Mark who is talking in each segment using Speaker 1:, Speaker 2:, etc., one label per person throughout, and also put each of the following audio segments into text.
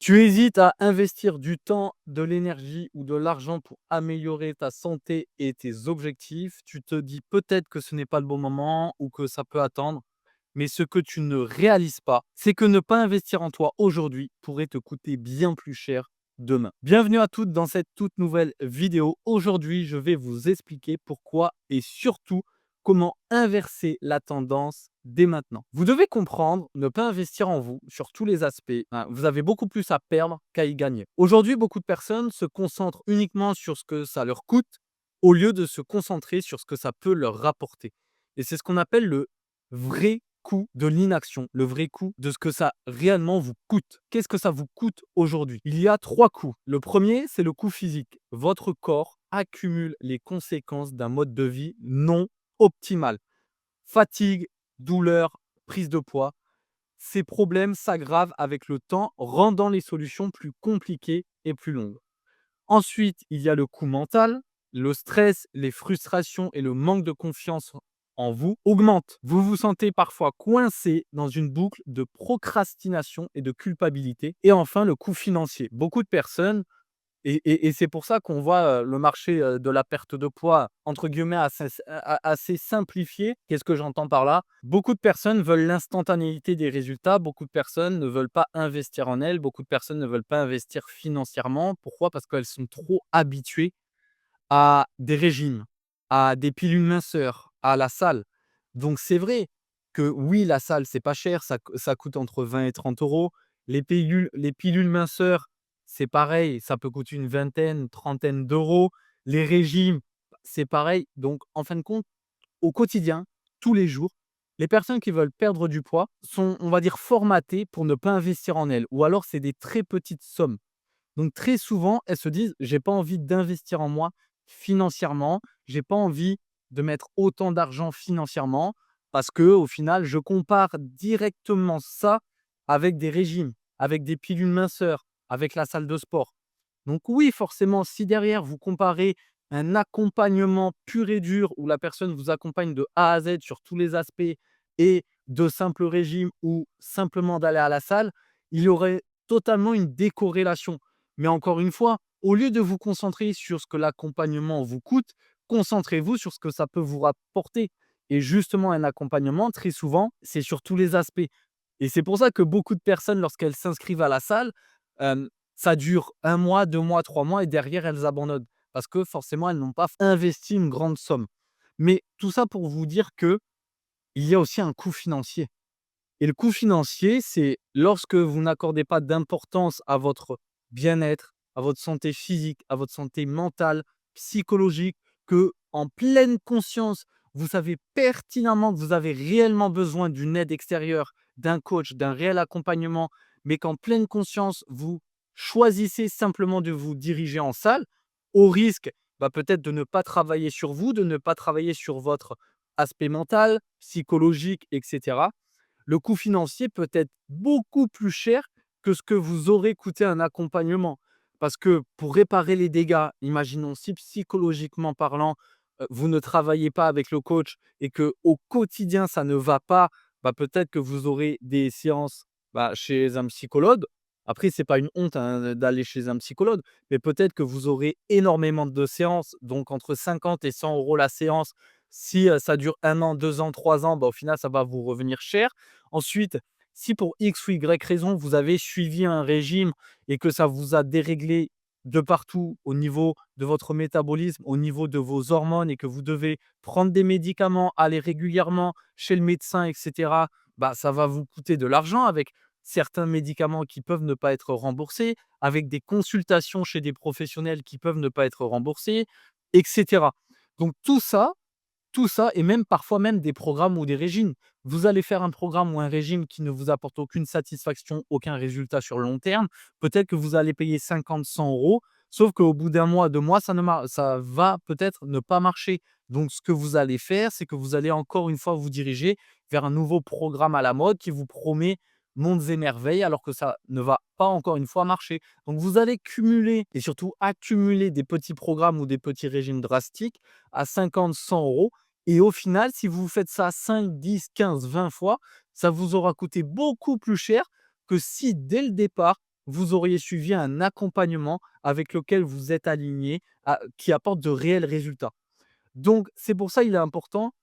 Speaker 1: Tu hésites à investir du temps, de l'énergie ou de l'argent pour améliorer ta santé et tes objectifs. Tu te dis peut-être que ce n'est pas le bon moment ou que ça peut attendre. Mais ce que tu ne réalises pas, c'est que ne pas investir en toi aujourd'hui pourrait te coûter bien plus cher demain. Bienvenue à toutes dans cette toute nouvelle vidéo. Aujourd'hui, je vais vous expliquer pourquoi et surtout comment inverser la tendance dès maintenant. Vous devez comprendre, ne pas investir en vous sur tous les aspects, hein. Vous avez beaucoup plus à perdre qu'à y gagner. Aujourd'hui, beaucoup de personnes se concentrent uniquement sur ce que ça leur coûte au lieu de se concentrer sur ce que ça peut leur rapporter. Et c'est ce qu'on appelle le vrai coût de l'inaction, le vrai coût de ce que ça réellement vous coûte. Qu'est-ce que ça vous coûte aujourd'hui? Il y a 3 coûts. Le premier, c'est le coût physique. Votre corps accumule les conséquences d'un mode de vie non optimal. Fatigue, douleur, prise de poids. Ces problèmes s'aggravent avec le temps, rendant les solutions plus compliquées et plus longues. Ensuite, il y a le coût mental. Le stress, les frustrations et le manque de confiance en vous augmentent. Vous vous sentez parfois coincé dans une boucle de procrastination et de culpabilité. Et enfin, le coût financier. Beaucoup de personnes, et c'est pour ça qu'on voit le marché de la perte de poids, entre guillemets, assez simplifié. Qu'est-ce que j'entends par là? Beaucoup de personnes veulent l'instantanéité des résultats. Beaucoup de personnes ne veulent pas investir en elles. Beaucoup de personnes ne veulent pas investir financièrement. Pourquoi? Parce qu'elles sont trop habituées à des régimes, à des pilules minceurs, à la salle. Donc c'est vrai que oui, la salle, c'est pas cher, ça coûte entre 20 et 30 euros. Les pilules minceurs, c'est pareil, ça peut coûter une vingtaine, trentaine d'euros. Les régimes, c'est pareil. Donc en fin de compte, au quotidien, tous les jours, les personnes qui veulent perdre du poids sont, on va dire, formatées pour ne pas investir en elles, ou alors c'est des très petites sommes. Donc très souvent, elles se disent: «J'ai pas envie d'investir en moi financièrement, j'ai pas envie de mettre autant d'argent financièrement», parce que au final, je compare directement ça avec des régimes, avec des pilules minceurs, avec la salle de sport. Donc oui, forcément, si derrière vous comparez un accompagnement pur et dur où la personne vous accompagne de A à Z sur tous les aspects et de simples régimes ou simplement d'aller à la salle, il y aurait totalement une décorrélation. Mais encore une fois, au lieu de vous concentrer sur ce que l'accompagnement vous coûte, concentrez-vous sur ce que ça peut vous rapporter. Et justement, un accompagnement, très souvent, c'est sur tous les aspects. Et c'est pour ça que beaucoup de personnes, lorsqu'elles s'inscrivent à la salle, euh, ça dure 1 mois, 2 mois, 3 mois et derrière, elles abandonnent. Parce que forcément, elles n'ont pas investi une grande somme. Mais tout ça pour vous dire que il y a aussi un coût financier. Et le coût financier, c'est lorsque vous n'accordez pas d'importance à votre bien-être, à votre santé physique, à votre santé mentale, psychologique, que en pleine conscience, vous savez pertinemment que vous avez réellement besoin d'une aide extérieure, d'un coach, d'un réel accompagnement, mais qu'en pleine conscience, vous choisissez simplement de vous diriger en salle, au risque peut-être de ne pas travailler sur vous, de ne pas travailler sur votre aspect mental, psychologique, etc. Le coût financier peut être beaucoup plus cher que ce que vous aurez coûté un accompagnement. Parce que pour réparer les dégâts, imaginons si psychologiquement parlant, vous ne travaillez pas avec le coach et que au quotidien ça ne va pas, peut-être que vous aurez des séances, chez un psychologue. Après, c'est pas une honte, hein, d'aller chez un psychologue, mais peut-être que vous aurez énormément de séances, donc entre 50 et 100 € la séance. Si, ça dure 1 an, 2 ans, 3 ans, au final, ça va vous revenir cher. Ensuite, si pour X ou Y raison, vous avez suivi un régime et que ça vous a déréglé de partout au niveau de votre métabolisme, au niveau de vos hormones et que vous devez prendre des médicaments, aller régulièrement chez le médecin et cetera, ça va vous coûter de l'argent avec certains médicaments qui peuvent ne pas être remboursés, avec des consultations chez des professionnels qui peuvent ne pas être remboursés et cetera. Donc tout ça et même parfois même des programmes ou des régimes. Vous allez faire un programme ou un régime qui ne vous apporte aucune satisfaction, aucun résultat sur le long terme. Peut-être que vous allez payer 50-100 €, sauf qu'au bout d'un mois, 2 mois, ça va peut-être ne pas marcher. Donc ce que vous allez faire, c'est que vous allez encore une fois vous diriger vers un nouveau programme à la mode qui vous promet mondes et merveilles alors que ça ne va pas encore une fois marcher. Donc vous allez cumuler et surtout accumuler des petits programmes ou des petits régimes drastiques à 50-100 € et au final, si vous faites ça 5, 10, 15, 20 fois, ça vous aura coûté beaucoup plus cher que si dès le départ, vous auriez suivi un accompagnement avec lequel vous êtes aligné, qui apporte de réels résultats. Donc c'est pour ça il est important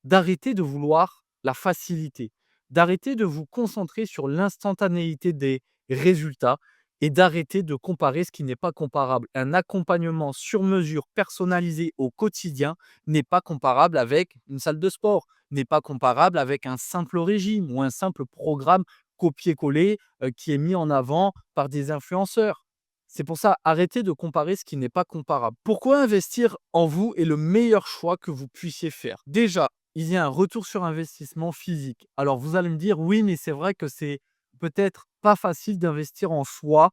Speaker 1: d'arrêter de vouloir la facilité, d'arrêter de vous concentrer sur l'instantanéité des résultats et d'arrêter de comparer ce qui n'est pas comparable. Un accompagnement sur mesure personnalisé au quotidien n'est pas comparable avec une salle de sport, n'est pas comparable avec un simple régime ou un simple programme copier-coller qui est mis en avant par des influenceurs. C'est pour ça, arrêtez de comparer ce qui n'est pas comparable. Pourquoi investir en vous est le meilleur choix que vous puissiez faire? Déjà, il y a un retour sur investissement physique. Alors vous allez me dire: «Oui, mais c'est vrai que c'est peut-être pas facile d'investir en soi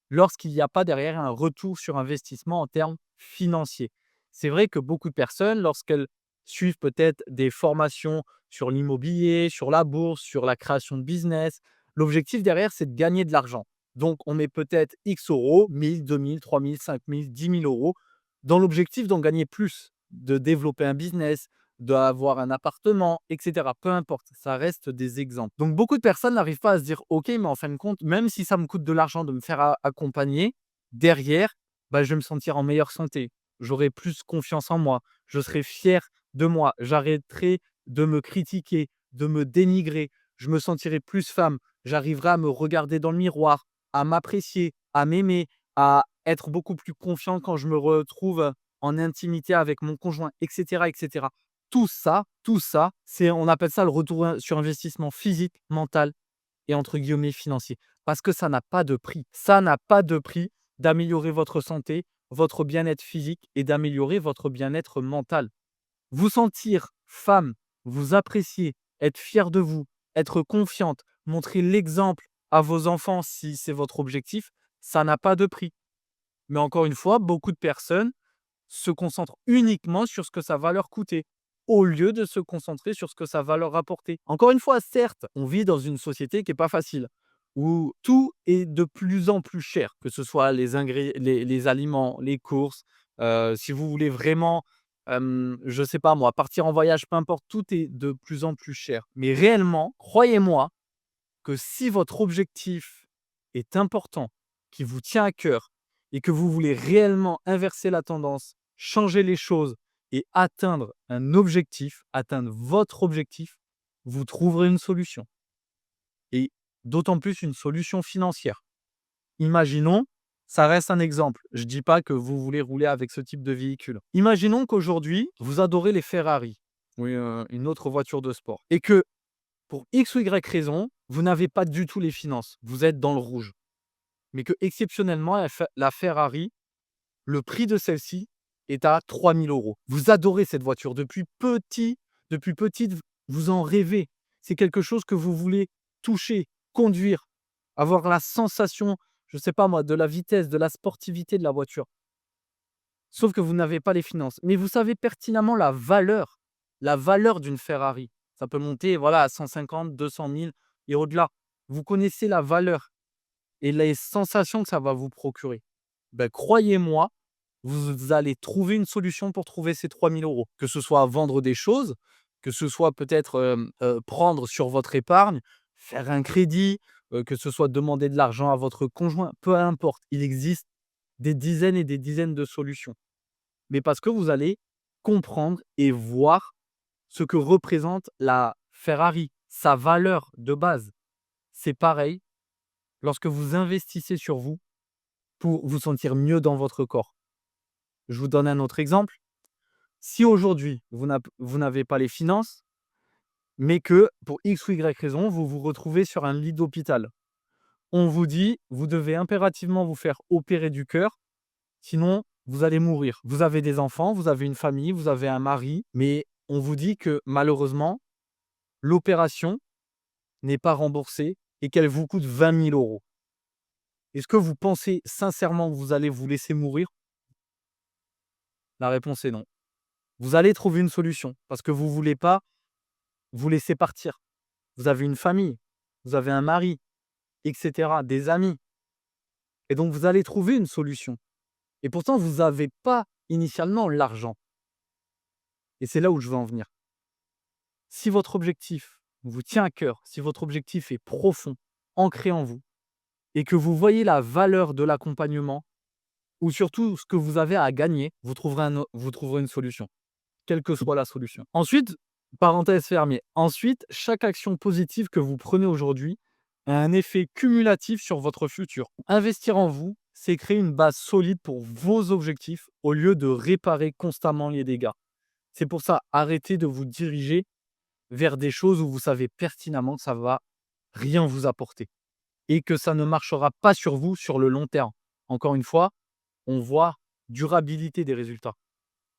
Speaker 1: lorsqu'il n'y a pas derrière un retour sur investissement en termes financiers». C'est vrai que beaucoup de personnes, lorsqu'elles suivent peut-être des formations sur l'immobilier, sur la bourse, sur la création de business, l'objectif derrière, c'est de gagner de l'argent. Donc on met peut-être X euros, 1 000, 2 000, 3 000, 5 000, 10 000 euros, dans l'objectif d'en gagner plus, de développer un business, d'avoir un appartement, et cetera. Peu importe, ça reste des exemples. Donc beaucoup de personnes n'arrivent pas à se dire: «OK, mais en fin de compte, même si ça me coûte de l'argent de me faire accompagner, derrière, bah, je vais me sentir en meilleure santé. J'aurai plus confiance en moi, je serai fier de moi, j'arrêterai de me critiquer, de me dénigrer, je me sentirai plus femme, j'arriverai à me regarder dans le miroir, à m'apprécier, à m'aimer, à être beaucoup plus confiant quand je me retrouve en intimité avec mon conjoint», et cetera, et cetera. Tout ça, c'est on appelle ça le retour sur investissement physique, mental et entre guillemets «financier». Parce que ça n'a pas de prix. Ça n'a pas de prix d'améliorer votre santé, votre bien-être physique et d'améliorer votre bien-être mental. Vous sentir femme, vous apprécier, être fière de vous, être confiante, montrer l'exemple à vos enfants si c'est votre objectif, ça n'a pas de prix. Mais encore une fois, beaucoup de personnes se concentrent uniquement sur ce que ça va leur coûter, au lieu de se concentrer sur ce que ça va leur apporter. Encore une fois, certes, on vit dans une société qui est pas facile, où tout est de plus en plus cher, que ce soit les aliments, les courses, si vous voulez vraiment, je sais pas moi, partir en voyage, peu importe, tout est de plus en plus cher. Mais réellement, croyez-moi que si votre objectif est important, qui vous tient à cœur et que vous voulez réellement inverser la tendance, changer les choses et atteindre un objectif, atteindre votre objectif, vous trouverez une solution et d'autant plus une solution financière. Imaginons, ça reste un exemple, je ne dis pas que vous voulez rouler avec ce type de véhicule. Imaginons qu'aujourd'hui, vous adorez les Ferrari ou une autre voiture de sport et que pour X ou Y raison, vous n'avez pas du tout les finances. Vous êtes dans le rouge. Mais que exceptionnellement, la Ferrari, le prix de celle-ci est à 3 000 €. Vous adorez cette voiture. Depuis petite, vous en rêvez. C'est quelque chose que vous voulez toucher, conduire, avoir la sensation, je ne sais pas moi, de la vitesse, de la sportivité de la voiture. Sauf que vous n'avez pas les finances. Mais vous savez pertinemment la valeur d'une Ferrari. Ça peut monter voilà, à 150, 200 000 et au-delà. Vous connaissez la valeur et les sensations que ça va vous procurer. Ben, croyez-moi, vous allez trouver une solution pour trouver ces 3 000 €. Que ce soit vendre des choses, que ce soit peut-être prendre sur votre épargne, faire un crédit, que ce soit demander de l'argent à votre conjoint, peu importe. Il existe des dizaines et des dizaines de solutions. Mais parce que vous allez comprendre et voir ce que représente la Ferrari, sa valeur de base. C'est pareil lorsque vous investissez sur vous pour vous sentir mieux dans votre corps. Je vous donne un autre exemple. Si aujourd'hui, vous n'avez pas les finances, mais que pour X ou Y raison, vous vous retrouvez sur un lit d'hôpital. On vous dit, vous devez impérativement vous faire opérer du cœur, sinon vous allez mourir. Vous avez des enfants, vous avez une famille, vous avez un mari, mais on vous dit que malheureusement, l'opération n'est pas remboursée et qu'elle vous coûte 20 000 €. Est-ce que vous pensez sincèrement que vous allez vous laisser mourir? La réponse est non. Vous allez trouver une solution parce que vous ne voulez pas vous laisser partir. Vous avez une famille, vous avez un mari, et cetera, des amis et donc vous allez trouver une solution et pourtant vous n'avez pas initialement l'argent et c'est là où je veux en venir. Si votre objectif vous tient à cœur, si votre objectif est profond, ancré en vous, et que vous voyez la valeur de l'accompagnement ou surtout ce que vous avez à gagner, vous trouverez une solution, quelle que soit la solution. Ensuite, parenthèse fermée, ensuite, chaque action positive que vous prenez aujourd'hui a un effet cumulatif sur votre futur. Investir en vous, c'est créer une base solide pour vos objectifs au lieu de réparer constamment les dégâts. C'est pour ça, arrêtez de vous diriger vers des choses où vous savez pertinemment que ça va rien vous apporter et que ça ne marchera pas sur vous sur le long terme. Encore une fois, on voit durabilité des résultats.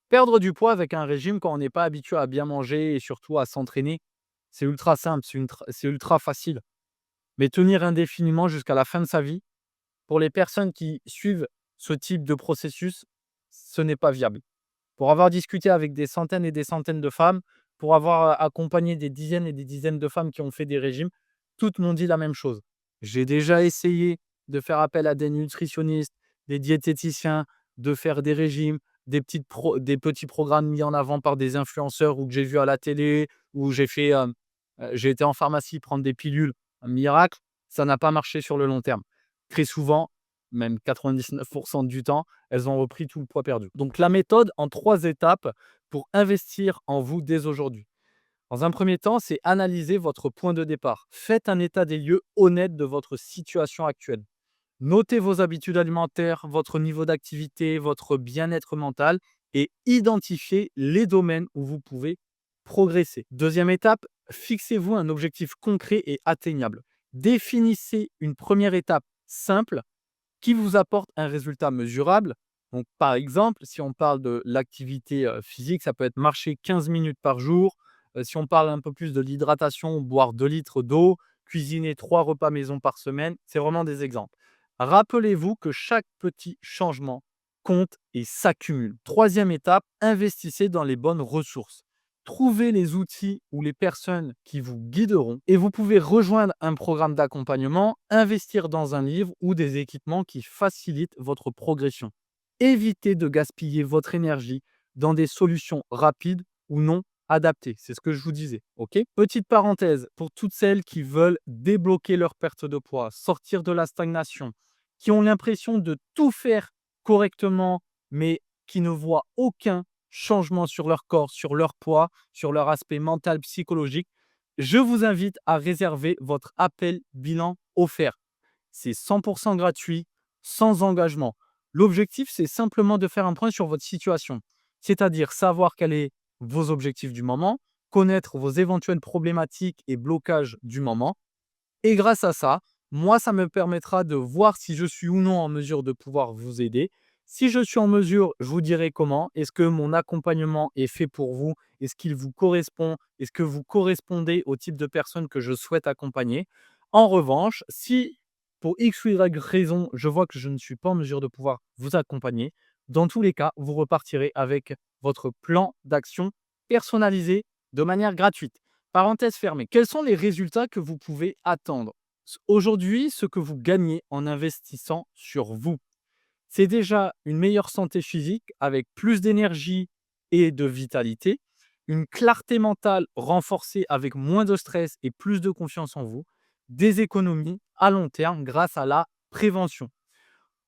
Speaker 1: Perdre du poids avec un régime quand on n'est pas habitué à bien manger et surtout à s'entraîner, c'est ultra simple, c'est ultra facile. Mais tenir indéfiniment jusqu'à la fin de sa vie, pour les personnes qui suivent ce type de processus, ce n'est pas viable. Pour avoir discuté avec des centaines et des centaines de femmes, pour avoir accompagné des dizaines et des dizaines de femmes qui ont fait des régimes, toutes m'ont dit la même chose. J'ai déjà essayé de faire appel à des nutritionnistes, des diététiciens, de faire des régimes, des petits programmes mis en avant par des influenceurs ou que j'ai vu à la télé, ou j'ai été en pharmacie prendre des pilules, un miracle, ça n'a pas marché sur le long terme. Très souvent, même 99% du temps, elles ont repris tout le poids perdu. Donc la méthode en 3 étapes pour investir en vous dès aujourd'hui. Dans un premier temps, c'est analyser votre point de départ. Faites un état des lieux honnête de votre situation actuelle. Notez vos habitudes alimentaires, votre niveau d'activité, votre bien-être mental et identifiez les domaines où vous pouvez progresser. Deuxième étape, fixez-vous un objectif concret et atteignable. Définissez une première étape simple qui vous apporte un résultat mesurable. Donc, par exemple, si on parle de l'activité physique, ça peut être marcher 15 minutes par jour. Si on parle un peu plus de l'hydratation, boire 2 litres d'eau, cuisiner 3 repas maison par semaine, c'est vraiment des exemples. Rappelez-vous que chaque petit changement compte et s'accumule. Troisième étape, investissez dans les bonnes ressources. Trouvez les outils ou les personnes qui vous guideront et vous pouvez rejoindre un programme d'accompagnement, investir dans un livre ou des équipements qui facilitent votre progression. Évitez de gaspiller votre énergie dans des solutions rapides ou non adaptées. C'est ce que je vous disais. Ok. Petite parenthèse, pour toutes celles qui veulent débloquer leur perte de poids, sortir de la stagnation, qui ont l'impression de tout faire correctement, mais qui ne voient aucun changement sur leur corps, sur leur poids, sur leur aspect mental, psychologique, je vous invite à réserver votre appel bilan offert. C'est 100% gratuit, sans engagement. L'objectif, c'est simplement de faire un point sur votre situation, c'est-à-dire savoir quels sont vos objectifs du moment, connaître vos éventuelles problématiques et blocages du moment. Et grâce à ça, moi, ça me permettra de voir si je suis ou non en mesure de pouvoir vous aider. Si je suis en mesure, je vous dirai comment. Est-ce que mon accompagnement est fait pour vous? Est-ce qu'il vous correspond? Est-ce que vous correspondez au type de personne que je souhaite accompagner? En revanche, si pour X ou Y raison, je vois que je ne suis pas en mesure de pouvoir vous accompagner, dans tous les cas, vous repartirez avec votre plan d'action personnalisé de manière gratuite. Parenthèse fermée. Quels sont les résultats que vous pouvez attendre? Aujourd'hui, ce que vous gagnez en investissant sur vous, c'est déjà une meilleure santé physique avec plus d'énergie et de vitalité, une clarté mentale renforcée avec moins de stress et plus de confiance en vous, des économies à long terme grâce à la prévention.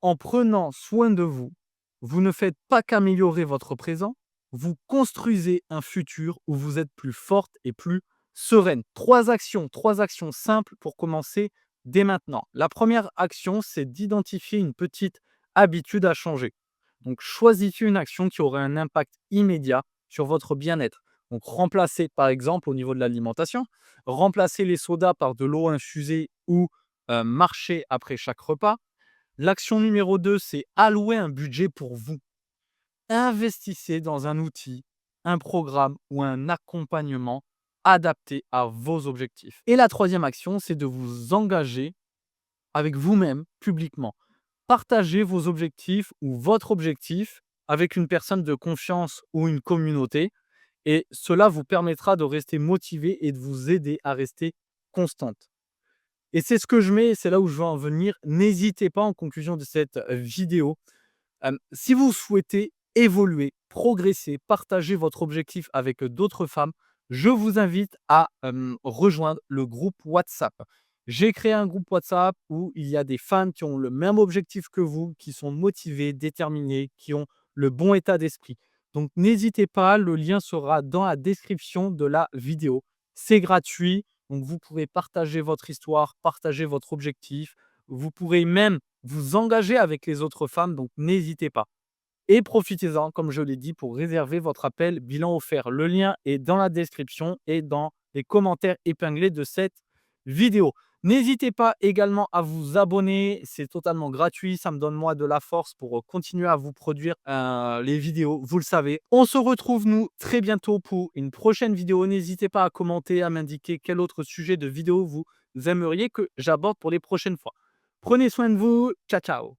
Speaker 1: En prenant soin de vous, vous ne faites pas qu'améliorer votre présent, vous construisez un futur où vous êtes plus forte et plus sereine. Trois actions simples pour commencer dès maintenant. La première action, c'est d'identifier une petite habitude à changer. Donc, choisissez une action qui aurait un impact immédiat sur votre bien-être. Donc, remplacez par exemple au niveau de l'alimentation, remplacez les sodas par de l'eau infusée ou marcher après chaque repas. L'action numéro 2, c'est allouer un budget pour vous. Investissez dans un outil, un programme ou un accompagnement adapté à vos objectifs. Et la troisième action, c'est de vous engager avec vous-même publiquement. Partagez vos objectifs ou votre objectif avec une personne de confiance ou une communauté et cela vous permettra de rester motivé et de vous aider à rester constante. Et c'est ce que je mets, c'est là où je veux en venir. N'hésitez pas en conclusion de cette vidéo, si vous souhaitez évoluer, progresser, partager votre objectif avec d'autres femmes, je vous invite à rejoindre le groupe WhatsApp. J'ai créé un groupe WhatsApp où il y a des fans qui ont le même objectif que vous, qui sont motivés, déterminés, qui ont le bon état d'esprit. Donc n'hésitez pas, le lien sera dans la description de la vidéo. C'est gratuit, donc vous pourrez partager votre histoire, partager votre objectif. Vous pourrez même vous engager avec les autres femmes, donc n'hésitez pas. Et profitez-en, comme je l'ai dit, pour réserver votre appel bilan offert. Le lien est dans la description et dans les commentaires épinglés de cette vidéo. N'hésitez pas également à vous abonner, c'est totalement gratuit, ça me donne moi de la force pour continuer à vous produire les vidéos, vous le savez. On se retrouve nous très bientôt pour une prochaine vidéo. N'hésitez pas à commenter, à m'indiquer quel autre sujet de vidéo vous aimeriez que j'aborde pour les prochaines fois. Prenez soin de vous, ciao ciao.